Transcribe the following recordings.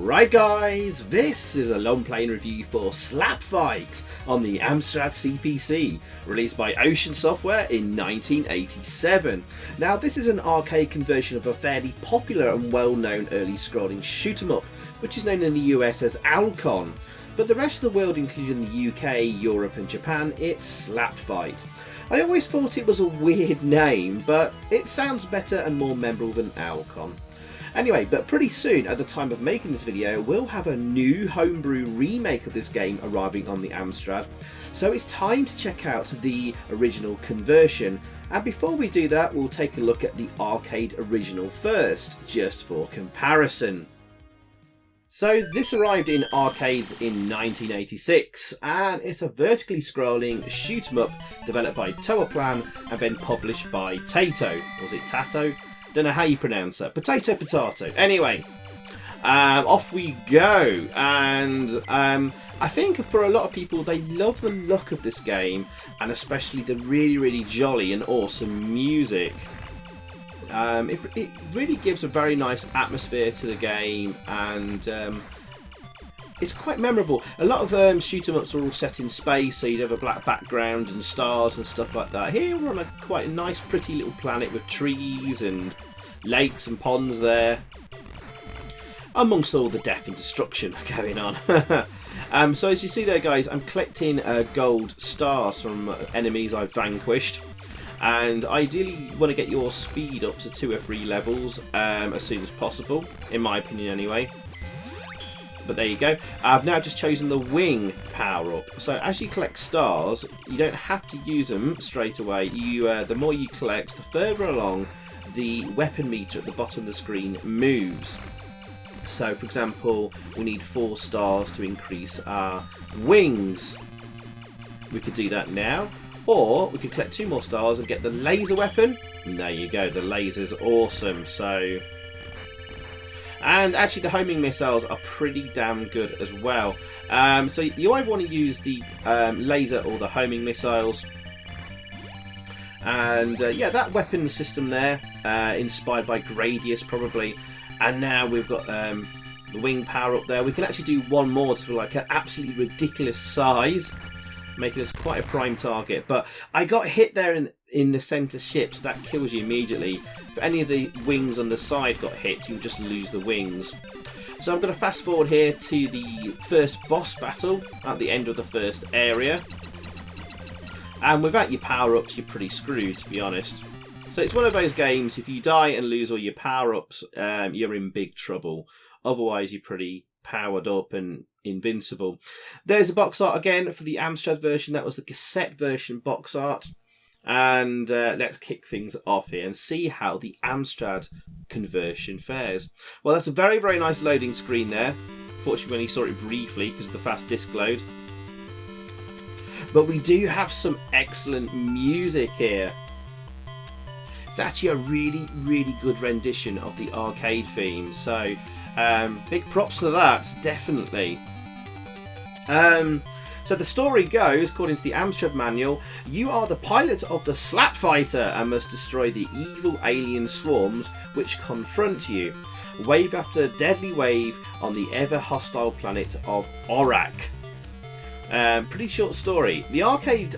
Right guys, this is a long playing review for Slap Fight on the Amstrad CPC, released by Ocean Software in 1987. Now this is an arcade conversion of a fairly popular and well-known early scrolling shoot 'em up, which is known in the US as Alcon. But the rest of the world, including the UK, Europe and Japan, it's Slap Fight. I always thought it was a weird name, but it sounds better and more memorable than Alcon. Anyway, but pretty soon, at the time of making this video, we'll have a new homebrew remake of this game arriving on the Amstrad. So it's time to check out the original conversion. And before we do that, we'll take a look at the arcade original first, just for comparison. So this arrived in arcades in 1986, and it's a vertically scrolling shoot 'em up developed by Toaplan and then published by Taito. Was it Tato? Don't know how you pronounce that. Potato. Anyway, off we go. And I think for a lot of people, they love the look of this game, and especially the really jolly and awesome music. It really gives a very nice atmosphere to the game, and it's quite memorable. A lot of shoot 'em ups are all set in space, so you'd have a black background and stars and stuff like that. Here we're on quite a nice pretty little planet with trees and lakes and ponds there, amongst all the death and destruction going on. So as you see there guys, I'm collecting gold stars from enemies I've vanquished, and ideally you want to get your speed up to 2 or 3 levels as soon as possible, in my opinion anyway. But there you go. I've now just chosen the wing power up. So as you collect stars, you don't have to use them straight away. The more you collect, the further along the weapon meter at the bottom of the screen moves. So for example, we need 4 stars to increase our wings. We could do that now, or we could collect 2 more stars and get the laser weapon. And there you go, the laser's awesome. And actually the homing missiles are pretty damn good as well. So you either want to use the laser or the homing missiles. And yeah, that weapon system there, inspired by Gradius probably. And now we've got the wing power up there. We can actually do one more to like an absolutely ridiculous size, making us quite a prime target. But I got hit there in the centre ship, so that kills you immediately. If any of the wings on the side got hit, you just lose the wings. So I'm going to fast forward here to the first boss battle at the end of the first area. And without your power-ups, you're pretty screwed, to be honest. So it's one of those games, if you die and lose all your power-ups, you're in big trouble. Otherwise, you're pretty powered up and invincible. There's a box art again for the Amstrad version. That was the cassette version box art. And let's kick things off here and see how the Amstrad conversion fares. Well, that's a very nice loading screen there. Fortunately, we only saw it briefly because of the fast disk load. But we do have some excellent music here. It's actually a really good rendition of the arcade theme. So big props to that, definitely. So the story goes, according to the Amstrad manual, you are the pilot of the Slap Fighter and must destroy the evil alien swarms which confront you, wave after deadly wave, on the ever hostile planet of Orak. Pretty short story. The arcade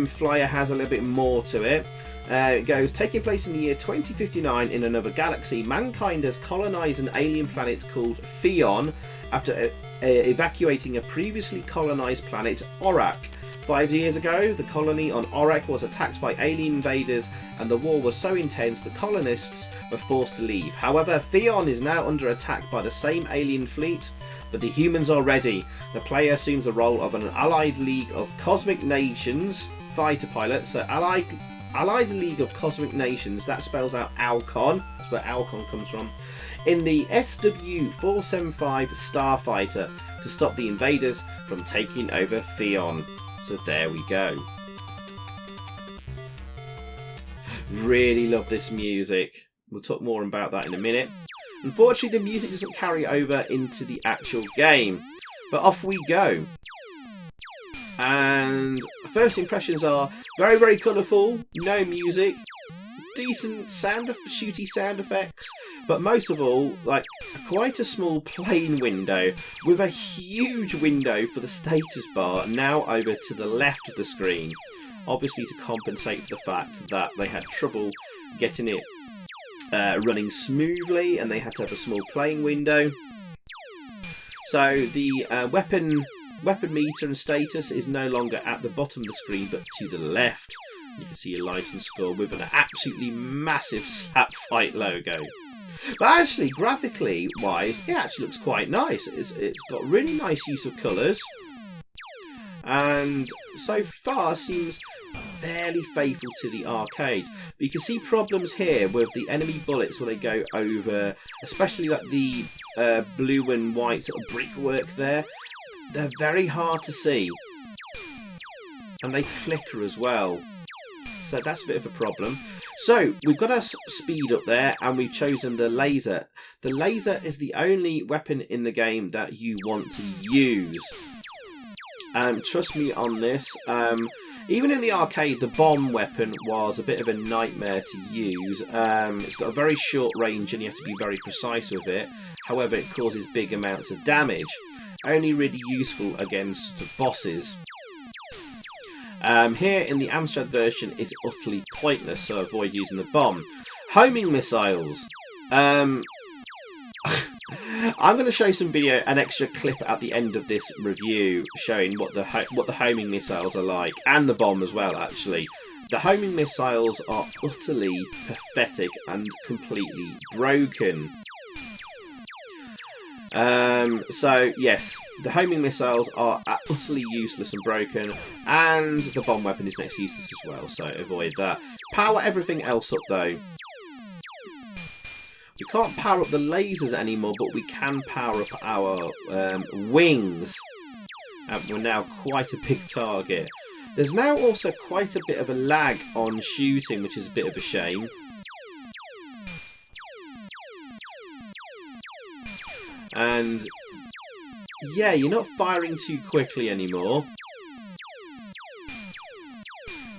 flyer has a little bit more to it. It goes, taking place in the year 2059 in another galaxy, mankind has colonised an alien planet called Theon after evacuating a previously colonised planet, Orak. 5 years ago, the colony on Orak was attacked by alien invaders, and the war was so intense the colonists were forced to leave. However, Theon is now under attack by the same alien fleet, but the humans are ready. The player assumes the role of an Allied League of Cosmic Nations fighter pilot. So Allied League of Cosmic Nations, that spells out Alcon. That's where Alcon comes from. In the SW-475 Starfighter to stop the invaders from taking over Theon. So there we go. Really love this music. We'll talk more about that in a minute. Unfortunately, the music doesn't carry over into the actual game. But off we go. And first impressions are very colourful, no music, decent shooty sound effects, but most of all, like quite a small plain window with a huge window for the status bar now over to the left of the screen, obviously to compensate for the fact that they had trouble getting it running smoothly and they had to have a small playing window. So the weapon meter and status is no longer at the bottom of the screen but to the left. You can see your light and score with an absolutely massive Slap Fight logo. But actually, graphically wise, it actually looks quite nice. It's got really nice use of colours, and so far seems fairly faithful to the arcade. But you can see problems here with the enemy bullets where they go over, especially like the blue and white sort of brickwork there. They're very hard to see, and they flicker as well. So that's a bit of a problem. So we've got our speed up there, and we've chosen the laser. The laser is the only weapon in the game that you want to use. Trust me on this. Even in the arcade, the bomb weapon was a bit of a nightmare to use. It's got a very short range and you have to be very precise with it. However, it causes big amounts of damage. Only really useful against bosses. Here in the Amstrad version, it's utterly pointless, so avoid using the bomb. Homing missiles. I'm going to show some video, an extra clip at the end of this review, showing what the homing missiles are like, and the bomb as well. Actually, the homing missiles are utterly pathetic and completely broken. So yes, the homing missiles are utterly useless and broken, and the bomb weapon is next useless as well, so avoid that. Power everything else up though. We can't power up the lasers anymore, but we can power up our wings. We're now quite a big target. There's now also quite a bit of a lag on shooting, which is a bit of a shame. And yeah, you're not firing too quickly anymore.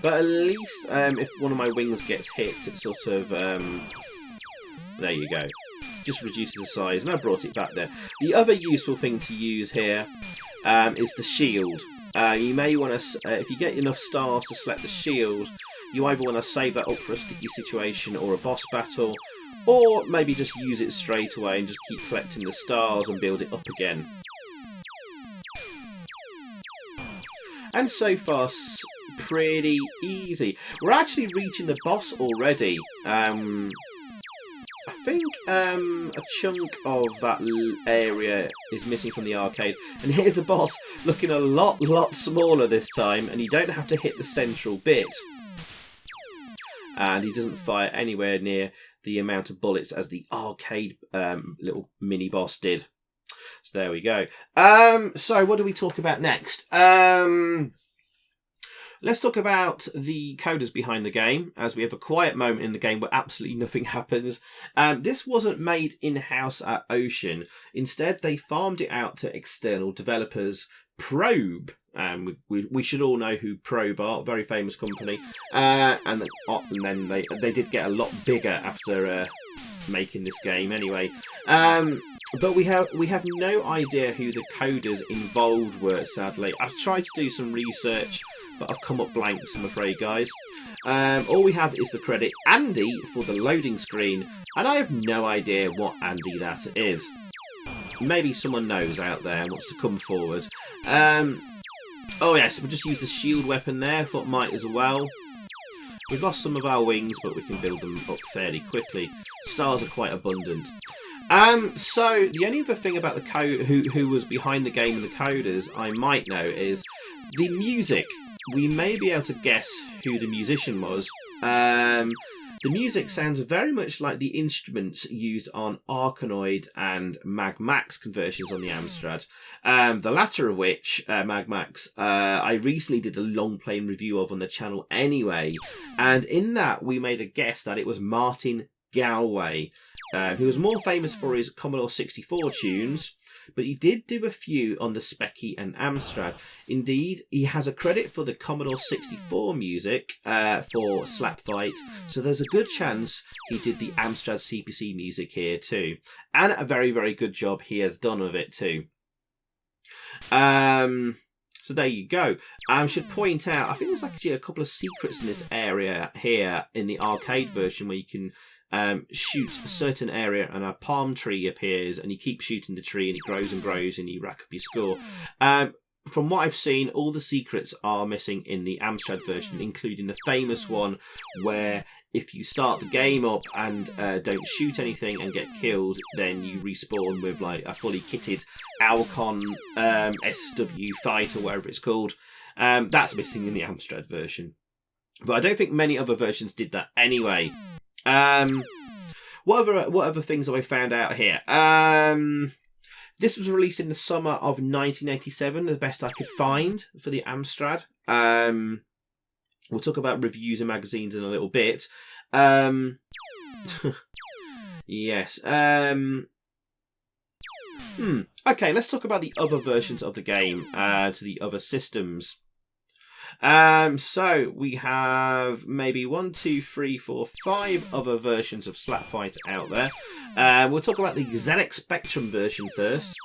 But at least if one of my wings gets hit, it sort of... there you go. Just reduces the size, and I brought it back there. The other useful thing to use here is the shield. You may want to, if you get enough stars to select the shield, you either want to save that up for a sticky situation or a boss battle, or maybe just use it straight away and just keep collecting the stars and build it up again. And so far, pretty easy. We're actually reaching the boss already. I think a chunk of that area is missing from the arcade. And here's the boss, looking a lot smaller this time, and you don't have to hit the central bit. And he doesn't fire anywhere near the amount of bullets as the arcade little mini boss did. So there we go. So what do we talk about next? Let's talk about the coders behind the game, as we have a quiet moment in the game where absolutely nothing happens. This wasn't made in-house at Ocean. Instead, they farmed it out to external developers. Probe, we should all know who Probe are, very famous company. And then they did get a lot bigger after making this game anyway. But we have no idea who the coders involved were, sadly. I've tried to do some research, but I've come up blanks, I'm afraid, guys. All we have is the credit Andy for the loading screen, and I have no idea what Andy that is. Maybe someone knows out there and wants to come forward. Oh yes, we'll just use the shield weapon there, thought might as well. We've lost some of our wings, but we can build them up fairly quickly. Stars are quite abundant. So the only other thing about the who was behind the game and the coders I might know is the music. We may be able to guess who the musician was. The music sounds very much like the instruments used on Arkanoid and Mag Max conversions on the Amstrad. The latter of which, Mag Max, I recently did a long play review of on the channel anyway. And in that, we made a guess that it was Martin Galway. He was more famous for his Commodore 64 tunes, but he did do a few on the Speccy and Amstrad. Indeed, he has a credit for the Commodore 64 music for Slap Fight, so there's a good chance he did the Amstrad CPC music here too. And a very, very good job he has done with it too. So there you go. I should point out, I think there's actually a couple of secrets in this area here in the arcade version where you can shoot a certain area and a palm tree appears and you keep shooting the tree and it grows and grows and you rack up your score. From what I've seen, all the secrets are missing in the Amstrad version, including the famous one where if you start the game up and don't shoot anything and get killed, then you respawn with like a fully kitted Alcon SW fight or whatever it's called. That's missing in the Amstrad version. But I don't think many other versions did that anyway. What other things have I found out here? This was released in the summer of 1987, the best I could find for the Amstrad. We'll talk about reviews and magazines in a little bit. Yes. Okay, let's talk about the other versions of the game to the other systems. So we have maybe 1, 2, 3, 4, 5 other versions of Slap Fight out there. We'll talk about the Gazelle Spectrum version first.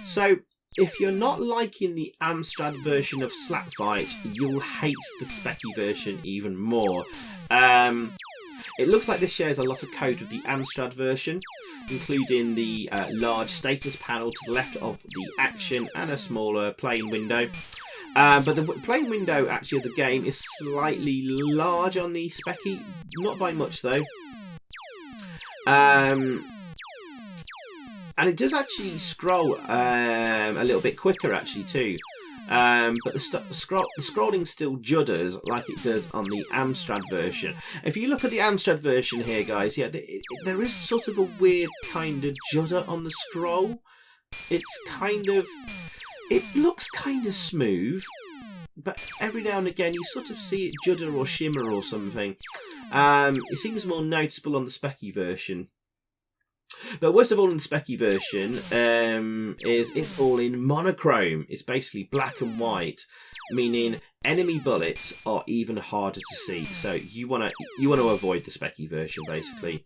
So if you're not liking the Amstrad version of Slap Fight, you'll hate the Specky version even more. It looks like this shares a lot of code with the Amstrad version, including the large status panel to the left of the action and a smaller playing window. But the playing window actually of the game is slightly large on the Specky, not by much though. And it does actually scroll a little bit quicker actually too. But the scrolling still judders like it does on the Amstrad version. If you look at the Amstrad version here, guys, yeah, there is sort of a weird kind of judder on the scroll. It looks kind of smooth, but every now and again you sort of see it judder or shimmer or something. It seems more noticeable on the Specky version. But worst of all in the Specky version is it's all in monochrome. It's basically black and white, meaning enemy bullets are even harder to see. So you want to avoid the Specky version basically.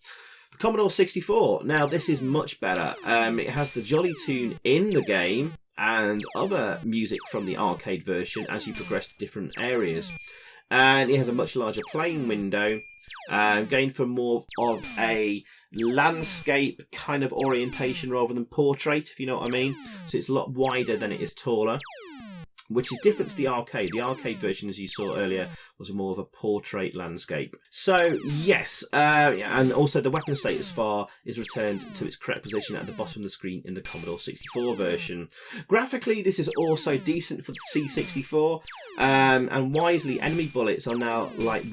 The Commodore 64. Now this is much better. It has the Jolly tune in the game and other music from the arcade version as you progress to different areas. And it has a much larger playing window, going for more of a landscape kind of orientation rather than portrait, if you know what I mean. So it's a lot wider than it is taller, which is different to the arcade. The arcade version, as you saw earlier, was more of a portrait landscape. So, yes, and also the weapon status bar is returned to its correct position at the bottom of the screen in the Commodore 64 version. Graphically, this is also decent for the C64, and wisely, enemy bullets are now like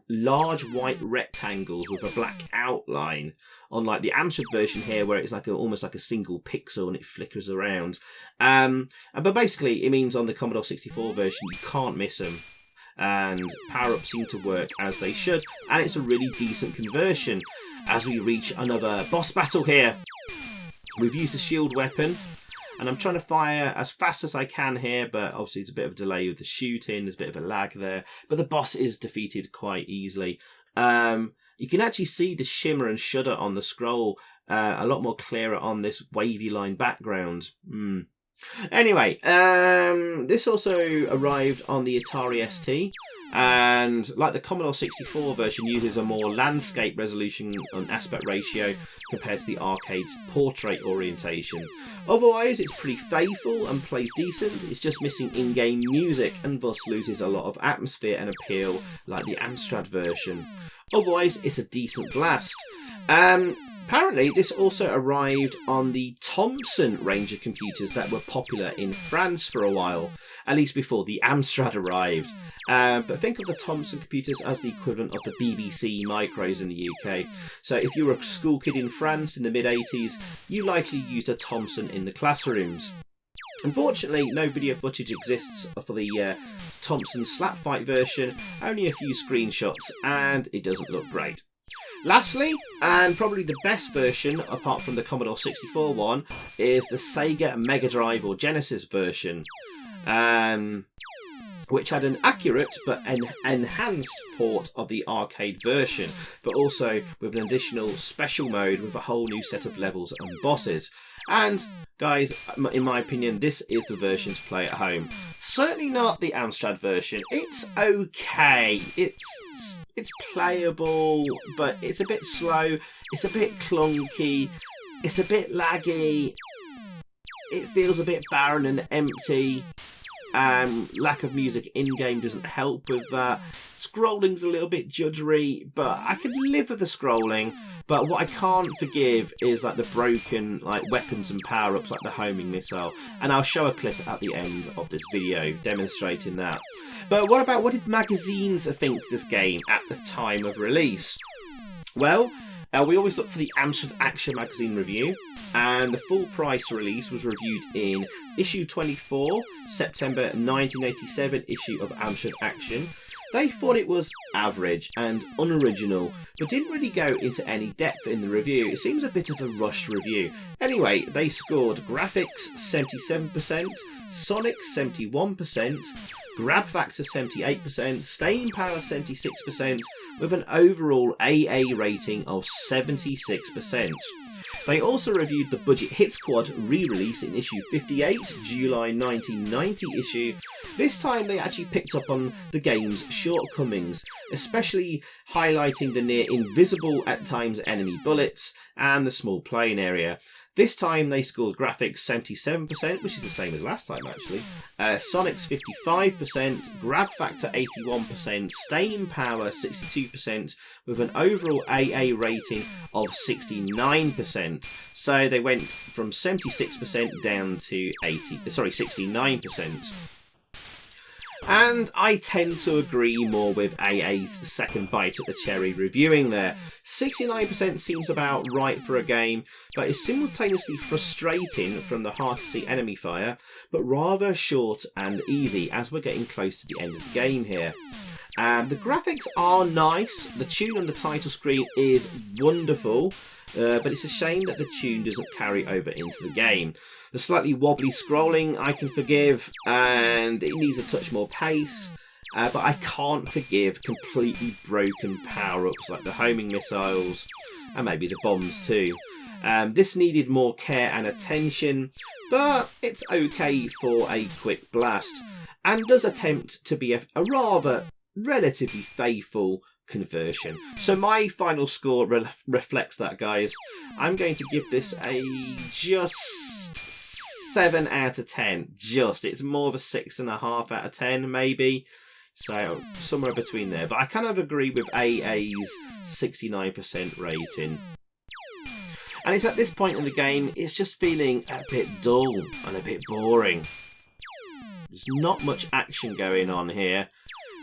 large white rectangles with a black outline, unlike the Amstrad version here, where it's like almost like a single pixel and it flickers around. But basically, it means on the Commodore 64 version, you can't miss them. And power-ups seem to work as they should. And it's a really decent conversion. As we reach another boss battle here, we've used the shield weapon. And I'm trying to fire as fast as I can here, but obviously there's a bit of a delay with the shooting. There's a bit of a lag there. But the boss is defeated quite easily. You can actually see the shimmer and shudder on the scroll a lot more clearer on this wavy line background. Anyway, this also arrived on the Atari St, and like the Commodore 64 version, uses a more landscape resolution and aspect ratio compared to the arcade's portrait orientation. Otherwise, it's pretty faithful and plays decent. It's just missing in-game music and thus loses a lot of atmosphere and appeal like the Amstrad version. Otherwise, it's a decent blast. Apparently, this also arrived on the Thomson range of computers that were popular in France for a while, at least before the Amstrad arrived. But think of the Thomson computers as the equivalent of the BBC micros in the UK. So if you were a school kid in France in the mid-80s, you likely used a Thomson in the classrooms. Unfortunately, no video footage exists for the Thomson Slap Fight version, only a few screenshots, and it doesn't look great. Lastly, and probably the best version, apart from the Commodore 64 one, is the Sega Mega Drive or Genesis version, which had an accurate but enhanced port of the arcade version, but also with an additional special mode with a whole new set of levels and bosses. And guys, in my opinion, this is the version to play at home. Certainly not the Amstrad version. It's okay. It's playable, but it's a bit slow. It's a bit clunky. It's a bit laggy. It feels a bit barren and empty. Lack of music in-game doesn't help with that. Scrolling's a little bit juddery, but I can live with the scrolling. But what I can't forgive is like the broken weapons and power-ups, like the homing missile. And I'll show a clip at the end of this video demonstrating that. But what did magazines think of this game at the time of release? Well, we always look for the Amstrad Action magazine review, and the full price release was reviewed in issue 24, September 1987 issue of Amstrad Action. They thought it was average and unoriginal, but didn't really go into any depth in the review. It seems a bit of a rushed review. Anyway, they scored graphics 77%, Sonic 71%, grab factor 78%, staying power 76%, with an overall AA rating of 76%. They also reviewed the Budget Hit Squad re-release in issue 58, July 1990 issue. This time they actually picked up on the game's shortcomings, especially highlighting the near invisible at times enemy bullets and the small playing area. This time they scored graphics 77%, which is the same as last time actually, Sonic's 55%, grab factor 81%, staying power 62%, with an overall AA rating of 69%. So they went from 76% down to 69%. And I tend to agree more with AA's second bite at the cherry reviewing there. 69% seems about right for a game, but is simultaneously frustrating from the hard-to-see enemy fire, but rather short and easy as we're getting close to the end of the game here. The graphics are nice, the tune on the title screen is wonderful, but it's a shame that the tune doesn't carry over into the game. The slightly wobbly scrolling I can forgive, and it needs a touch more pace, but I can't forgive completely broken power-ups like the homing missiles, and maybe the bombs too. This needed more care and attention, but it's okay for a quick blast, and does attempt to be a rather relatively faithful conversion. So my final score reflects that, guys. I'm going to give this a just 7 out of 10. It's more of a 6.5 out of 10 maybe, so somewhere between there, but I kind of agree with AA's 69% rating. And it's at this point in the game it's just feeling a bit dull and a bit boring. There's not much action going on here.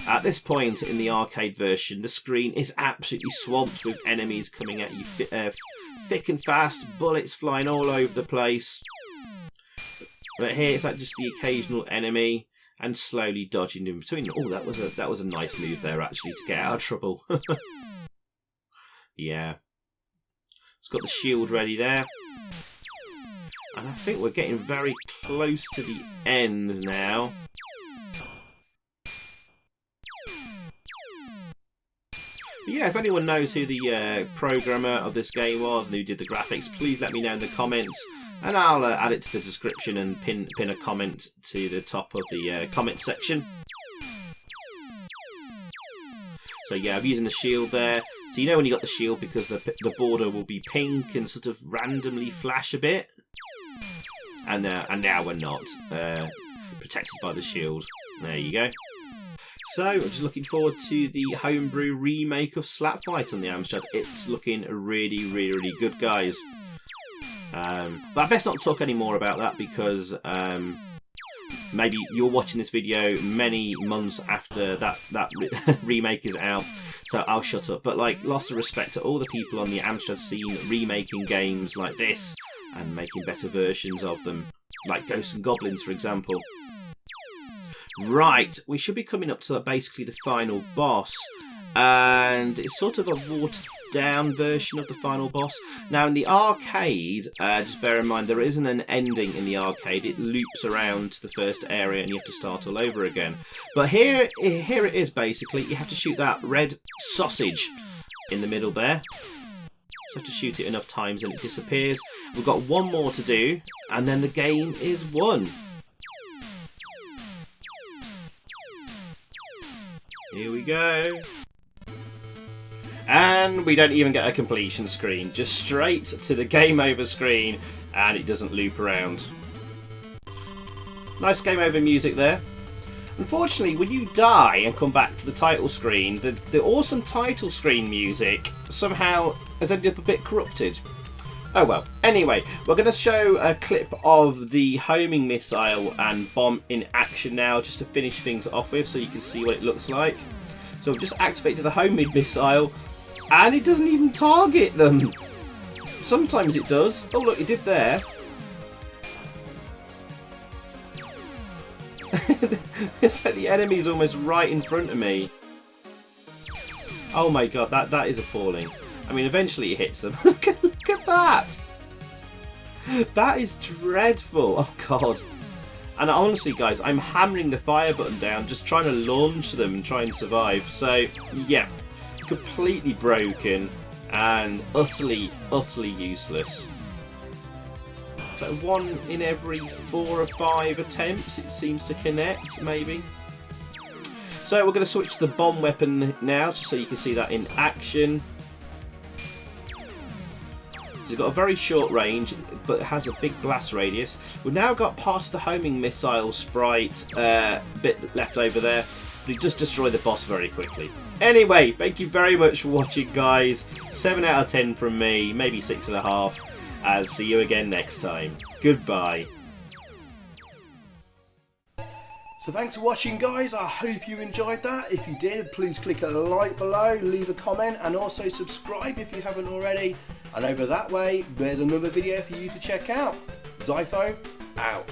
At this point in the arcade version, the screen is absolutely swamped with enemies coming at you thick and fast, bullets flying all over the place. But here it's like just the occasional enemy and slowly dodging in between. Oh, that was a nice move there actually to get out of trouble. Yeah. It's got the shield ready there. And I think we're getting very close to the end now. But yeah, if anyone knows who the programmer of this game was and who did the graphics, please let me know in the comments, and I'll add it to the description and pin a comment to the top of the comment section. So yeah, I'm using the shield there. So you know when you got the shield because the border will be pink and sort of randomly flash a bit. And now we're not protected by the shield. There you go. So, I'm just looking forward to the homebrew remake of Slap Fight on the Amstrad. It's looking really, really, really good, guys. But I best not talk any more about that because maybe you're watching this video many months after that remake is out, so I'll shut up. But like, lots of respect to all the people on the Amstrad scene remaking games like this and making better versions of them, like Ghosts and Goblins, for example. Right, we should be coming up to basically the final boss, and it's sort of a watered down version of the final boss. Now in the arcade, just bear in mind there isn't an ending in the arcade. It loops around to the first area and you have to start all over again. But here it is basically. You have to shoot that red sausage in the middle there. Just have to shoot it enough times and it disappears. We've got one more to do and then the game is won. Here we go. And we don't even get a completion screen. Just straight to the game over screen and it doesn't loop around. Nice game over music there. Unfortunately, when you die and come back to the title screen, the awesome title screen music somehow has ended up a bit corrupted. Oh well. Anyway, we're going to show a clip of the homing missile and bomb in action now, just to finish things off with, so you can see what it looks like. So we've just activated the homing missile, and it doesn't even target them. Sometimes it does. Oh look, it did there. It's like the enemy's almost right in front of me. Oh my god, that is appalling. I mean, eventually it hits them. Look at that! That is dreadful. Oh god. And honestly, guys, I'm hammering the fire button down, just trying to launch them and try and survive. So, yeah, completely broken and utterly useless. So 1 in every 4 or 5 attempts it seems to connect, maybe. So we're going to switch to the bomb weapon now, just so you can see that in action. So it's got a very short range, but it has a big blast radius. We've now got part of the homing missile sprite bit left over there, but it does destroy the boss very quickly. Anyway, thank you very much for watching, guys. 7 out of 10 from me, maybe 6.5. I'll see you again next time. Goodbye. So thanks for watching, guys. I hope you enjoyed that. If you did, please click a like below, leave a comment, and also subscribe if you haven't already. And over that way, there's another video for you to check out. Zypho, out.